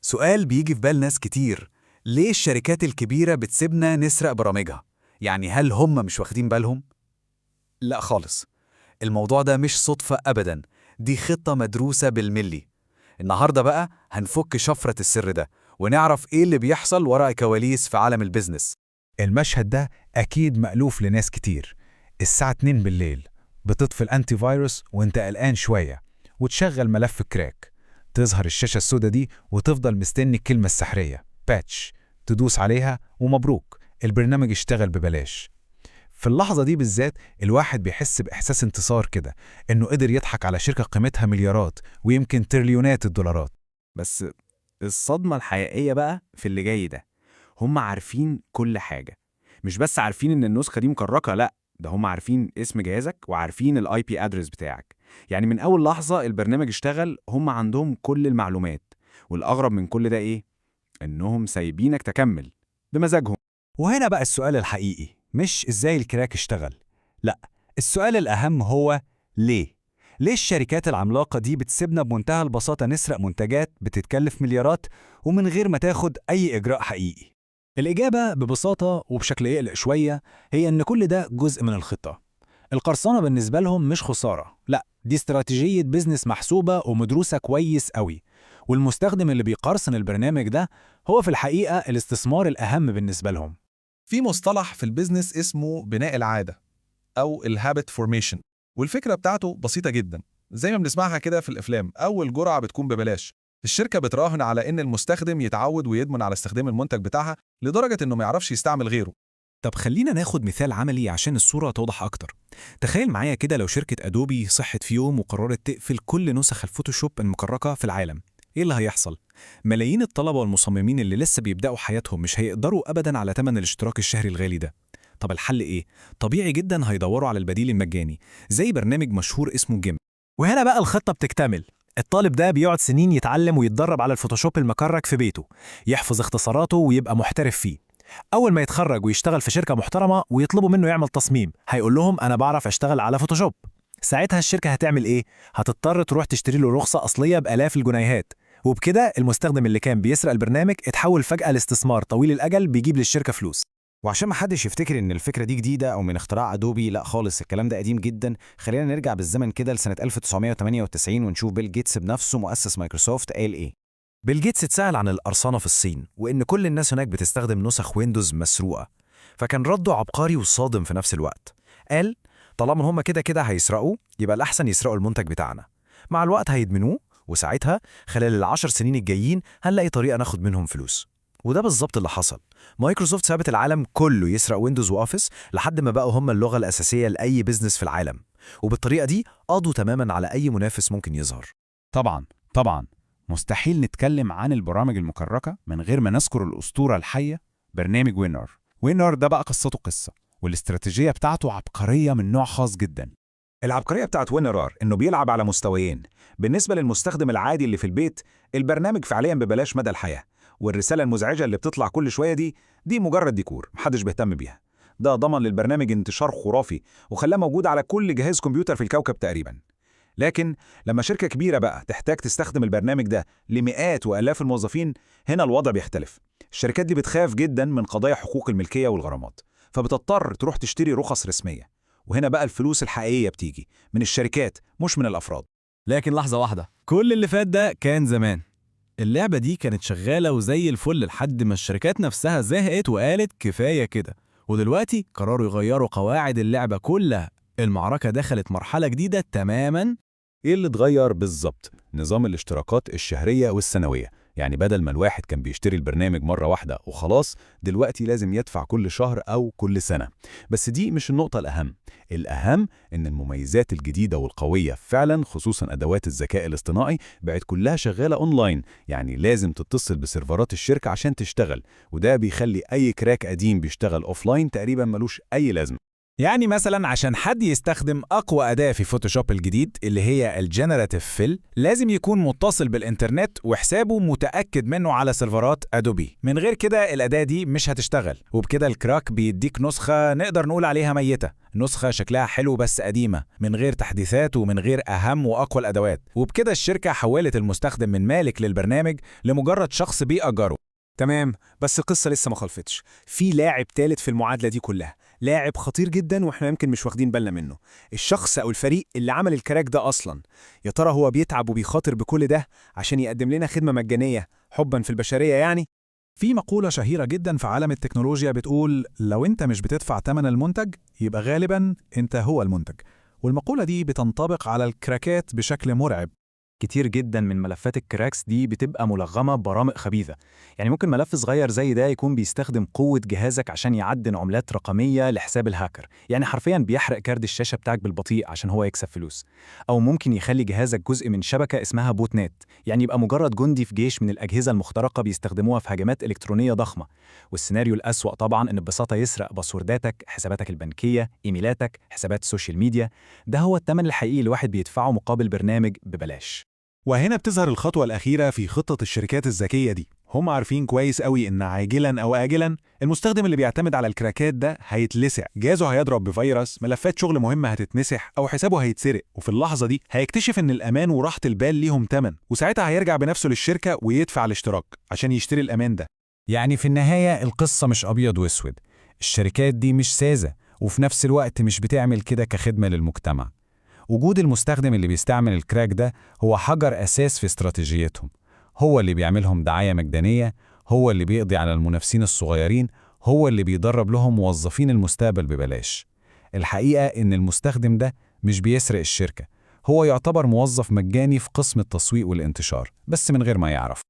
سؤال بيجي في بال ناس كتير. ليه الشركات الكبيرة بتسيبنا نسرق برامجها؟ يعني هل هم مش واخدين بالهم؟ لا خالص. الموضوع ده مش صدفة أبداً، دي خطة مدروسة بالملي. النهاردة بقى هنفك شفرة السر ده ونعرف إيه اللي بيحصل وراء كواليس في عالم البيزنس. المشهد ده أكيد مألوف لناس كتير. الساعة 2 بالليل بتطفي الأنتي فيروس وانت قلقان شوية، وتشغل ملف كراك. تظهر الشاشة السوداء دي وتفضل مستني الكلمة السحرية باتش، تدوس عليها ومبروك، البرنامج اشتغل ببلاش. في اللحظة دي بالذات الواحد بيحس بإحساس انتصار كده، إنه قدر يضحك على شركة قيمتها مليارات ويمكن تريليونات الدولارات. بس الصدمة الحقيقية بقى في اللي جاي ده. هم عارفين كل حاجة، مش بس عارفين ان النسخة دي مكركة، لا، ده هم عارفين اسم جهازك وعارفين الاي بي ادرس بتاعك. يعني من اول لحظة البرنامج اشتغل هم عندهم كل المعلومات. والاغرب من كل ده ايه؟ انهم سايبينك تكمل بمزاجهم. وهنا بقى السؤال الحقيقي مش إزاي الكراك اشتغل، لأ، السؤال الأهم هو ليه؟ ليه الشركات العملاقة دي بتسيبنا بمنتهى البساطة نسرق منتجات بتتكلف مليارات ومن غير ما تاخد أي إجراء حقيقي؟ الإجابة ببساطة وبشكل يقلق شوية هي إن كل ده جزء من الخطة. القرصنة بالنسبة لهم مش خسارة، لأ، دي استراتيجية بيزنس محسوبة ومدروسة كويس قوي. والمستخدم اللي بيقرصن البرنامج ده هو في الحقيقة الاستثمار الأهم بالنسبة لهم. في مصطلح في البيزنس اسمه بناء العادة أو الهابت فورميشن، والفكرة بتاعته بسيطة جدا. زي ما بنسمعها كده في الأفلام، أول جرعة بتكون ببلاش. الشركة بتراهن على إن المستخدم يتعود ويدمن على استخدام المنتج بتاعها لدرجة إنه ما يعرفش يستعمل غيره. طب خلينا ناخد مثال عملي عشان الصورة توضح أكتر. تخيل معايا كده لو شركة أدوبي صحت في يوم وقررت تقفل كل نسخ الفوتوشوب المكركة في العالم. إيه اللي هيحصل؟ ملايين الطلبة والمصممين اللي لسه بيبدأوا حياتهم مش هيقدروا أبداً على تمن الاشتراك الشهري الغالي ده. طب الحل إيه؟ طبيعي جداً هيدوروا على البديل المجاني، زي برنامج مشهور اسمه جيم. وهنا بقى الخطة بتكتمل. الطالب ده بيقعد سنين يتعلم ويتدرب على الفوتوشوب المكرك في بيته، يحفظ اختصاراته ويبقى محترف فيه. أول ما يتخرج ويشتغل في شركة محترمة ويطلبوا منه يعمل تصميم، هيقول لهم أنا بعرف أشتغل على فوتوشوب. ساعتها الشركة هتعمل إيه؟ هتضطر تروح تشتري له رخصة أصلية بآلاف الجنيهات. وبكده المستخدم اللي كان بيسرق البرنامج اتحول فجأة لاستثمار طويل الأجل بيجيب للشركة فلوس. وعشان ما حدش يفتكر ان الفكره دي جديده او من اختراع ادوبي، لا خالص، الكلام ده قديم جدا. خلينا نرجع بالزمن كده لسنه 1998 ونشوف بيل جيتس بنفسه مؤسس مايكروسوفت قال ايه. بيل جيتس اتسأل عن القرصنة في الصين وإن كل الناس هناك بتستخدم نسخ ويندوز مسروقة، فكان رده عبقري وصادم في نفس الوقت. قال طالما هم كده كده هيسرقوا يبقى الأحسن يسرقوا المنتج بتاعنا. مع الوقت هيدمنوه، وساعتها خلال ال10 سنين الجايين هنلاقي طريقة ناخد منهم فلوس. وده بالظبط اللي حصل. مايكروسوفت سابت العالم كله يسرق ويندوز وأوفيس لحد ما بقوا هم اللغة الأساسية لأي بيزنس في العالم، وبالطريقة دي قضوا تماما على أي منافس ممكن يظهر. طبعاً مستحيل نتكلم عن البرامج المكركة من غير ما نذكر الأسطورة الحية برنامج وينر. وينر ده بقى قصته قصة، والاستراتيجية بتاعته عبقرية من نوع خاص جدا. العبقرية بتاعت وينرار إنه بيلعب على مستويين. بالنسبة للمستخدم العادي اللي في البيت، البرنامج فعليا ببلاش مدى الحياة، والرسالة المزعجة اللي بتطلع كل شوية دي مجرد ديكور محدش بيهتم بيها. ده ضمن للبرنامج انتشار خرافي وخلاه موجود على كل جهاز كمبيوتر في الكوكب تقريبا. لكن لما شركة كبيرة بقى تحتاج تستخدم البرنامج ده لمئات وآلاف الموظفين، هنا الوضع بيختلف. الشركات دي بتخاف جدا من قضايا حقوق الملكية والغرامات، فبتضطر تروح تشتري رخص رسمية. وهنا بقى الفلوس الحقيقية بتيجي من الشركات مش من الأفراد. لكن لحظة واحدة، كل اللي فات ده كان زمان. اللعبة دي كانت شغالة وزي الفل لحد ما الشركات نفسها زهقت وقالت كفاية كده، ودلوقتي قرروا يغيروا قواعد اللعبة كلها. المعركة دخلت مرحلة جديدة تماماً. إيه اللي اتغير بالظبط؟ نظام الاشتراكات الشهرية والسنوية. يعني بدل ما الواحد كان بيشتري البرنامج مرة واحدة وخلاص، دلوقتي لازم يدفع كل شهر أو كل سنة. بس دي مش النقطة الأهم. الأهم إن المميزات الجديدة والقوية فعلا، خصوصا أدوات الذكاء الاصطناعي، بقت كلها شغالة أونلاين. يعني لازم تتصل بسيرفرات الشركة عشان تشتغل، وده بيخلي أي كراك قديم بيشتغل أوفلاين تقريبا ملوش أي لازمة. يعني مثلا عشان حد يستخدم أقوى أداة في فوتوشوب الجديد اللي هي الجنراتيف فيل لازم يكون متصل بالإنترنت وحسابه متأكد منه على سيرفرات أدوبي. من غير كده الأداة دي مش هتشتغل، وبكده الكراك بيديك نسخة نقدر نقول عليها ميتة، نسخة شكلها حلو بس قديمة من غير تحديثات ومن غير أهم وأقوى الأدوات. وبكده الشركة حولت المستخدم من مالك للبرنامج لمجرد شخص بيأجره. تمام، بس القصة لسه ما خلصتش. في لاعب تالت في المعادلة دي كلها، لاعب خطير جدا واحنا يمكن مش واخدين بالنا منه. الشخص أو الفريق اللي عمل الكراك ده أصلا، يا ترى هو بيتعب وبيخاطر بكل ده عشان يقدم لنا خدمة مجانية حبا في البشرية يعني؟ في مقولة شهيرة جدا في عالم التكنولوجيا بتقول لو انت مش بتدفع ثمن المنتج يبقى غالبا انت هو المنتج. والمقولة دي بتنطبق على الكراكات بشكل مرعب. كتير جدا من ملفات الكراكس دي بتبقى ملغمة ببرامج خبيثة. يعني ممكن ملف صغير زي ده يكون بيستخدم قوة جهازك عشان يعدن عملات رقمية لحساب الهاكر، يعني حرفيا بيحرق كارت الشاشة بتاعك بالبطيء عشان هو يكسب فلوس. أو ممكن يخلي جهازك جزء من شبكة اسمها بوت نت، يعني يبقى مجرد جندي في جيش من الأجهزة المخترقة بيستخدموها في هجمات إلكترونية ضخمة. والسيناريو الأسوأ طبعا إن ببساطة يسرق باسورداتك، حساباتك البنكية، إيميلاتك، حسابات السوشيال ميديا. ده هو الثمن الحقيقي الواحد بيدفعه مقابل برنامج ببلاش. وهنا بتظهر الخطوة الأخيرة في خطة الشركات الذكية دي. هم عارفين كويس قوي إن عاجلاً أو آجلاً المستخدم اللي بيعتمد على الكراكات ده هيتلسع، جهازه هيضرب بفيروس، ملفات شغل مهمة هتتمسح أو حسابه هيتسرق، وفي اللحظة دي هيكتشف إن الأمان وراحة البال ليهم تمن، وساعتها هيرجع بنفسه للشركة ويدفع الاشتراك عشان يشتري الأمان ده. يعني في النهاية القصة مش أبيض وأسود. الشركات دي مش ساذجة وفي نفس الوقت مش بتعمل كده كخدمة للمجتمع. وجود المستخدم اللي بيستعمل الكراك ده هو حجر أساس في استراتيجيتهم، هو اللي بيعملهم دعاية مجانية، هو اللي بيقضي على المنافسين الصغيرين، هو اللي بيدرب لهم موظفين المستقبل ببلاش. الحقيقة إن المستخدم ده مش بيسرق الشركة، هو يعتبر موظف مجاني في قسم التسويق والانتشار بس من غير ما يعرف.